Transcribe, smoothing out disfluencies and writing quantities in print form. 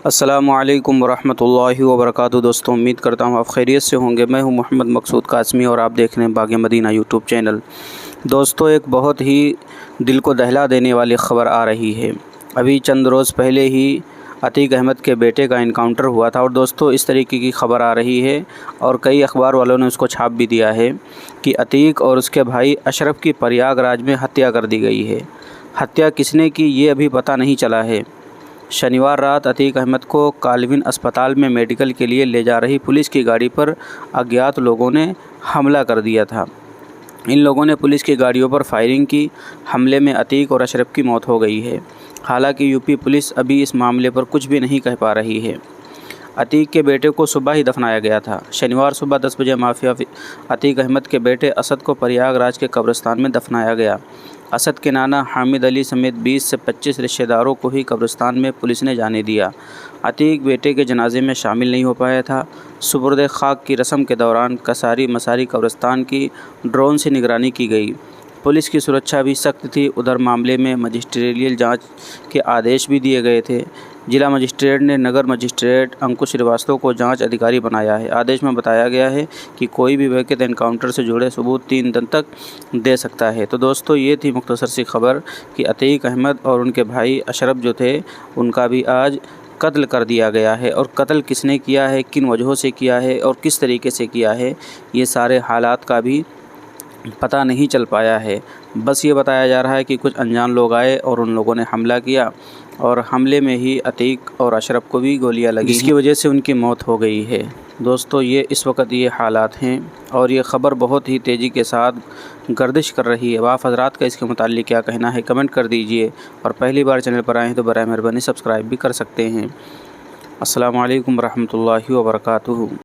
अस्सलामुअलैकुम वरहमतुल्लाहि वबरकातुहू। दोस्तों, उम्मीद करता हूँ आप खैरियत से होंगे। मैं हूँ मोहम्मद मकसूद कासमी और आप देख रहे हैं बाग़ मदीना यूट्यूब चैनल। दोस्तों, एक बहुत ही दिल को दहला देने वाली ख़बर आ रही है। अभी चंद रोज़ पहले ही अतीक अहमद के बेटे का इनकाउंटर हुआ था और दोस्तों इस तरीके की ख़बर आ रही है और कई अखबार वालों ने उसको छाप भी दिया है कि अतीक और उसके भाई अशरफ की प्रयागराज में हत्या कर दी गई है। हत्या किसने की ये अभी पता नहीं चला है। शनिवार रात अतीक अहमद को कालविन अस्पताल में मेडिकल के लिए ले जा रही पुलिस की गाड़ी पर अज्ञात लोगों ने हमला कर दिया था। इन लोगों ने पुलिस की गाड़ियों पर फायरिंग की। हमले में अतीक और अशरफ की मौत हो गई है। हालांकि यूपी पुलिस अभी इस मामले पर कुछ भी नहीं कह पा रही है। अतीक के बेटे को सुबह ही दफनाया गया था। शनिवार सुबह 10 बजे माफिया अतीक अहमद के बेटे असद को प्रयागराज के कब्रिस्तान में दफनाया गया। असद के नाना हामिद अली समेत 20 से 25 रिश्तेदारों को ही कब्रिस्तान में पुलिस ने जाने दिया। अतीक बेटे के जनाजे में शामिल नहीं हो पाया था। सुपुर्द खाक की रस्म के दौरान कसारी मसारी कब्रिस्तान की ड्रोन से निगरानी की गई। पुलिस की सुरक्षा भी सख्त थी। उधर मामले में मजिस्ट्रियल जांच के आदेश भी दिए गए थे। जिला मजिस्ट्रेट ने नगर मजिस्ट्रेट अंकुश श्रीवास्तव को जांच अधिकारी बनाया है। आदेश में बताया गया है कि कोई भी व्यक्ति एनकाउंटर से जुड़े सबूत 3 दिन तक दे सकता है। तो दोस्तों, ये थी मुख्तसर सी खबर कि अतीक अहमद और उनके भाई अशरफ जो थे उनका भी आज कत्ल कर दिया गया है। और कत्ल किसने किया है, किन वजहों से किया है और किस तरीके से किया है, ये सारे हालात का भी पता नहीं चल पाया है। बस ये बताया जा रहा है कि कुछ अनजान लोग आए और उन लोगों ने हमला किया और हमले में ही अतीक और अशरफ को भी गोलियां लगी, जिसकी वजह से उनकी मौत हो गई है। दोस्तों, ये इस वक्त ये हालात हैं और ये ख़बर बहुत ही तेज़ी के साथ गर्दिश कर रही है। आप हज़रात का इसके मुताल्लिक़ क्या कहना है, कमेंट कर दीजिए। और पहली बार चैनल पर आए हैं तो बराए मेहरबानी सब्सक्राइब भी कर सकते हैं। अस्सलामु अलैकुम रहमतुल्लाहि व बरकातुहू।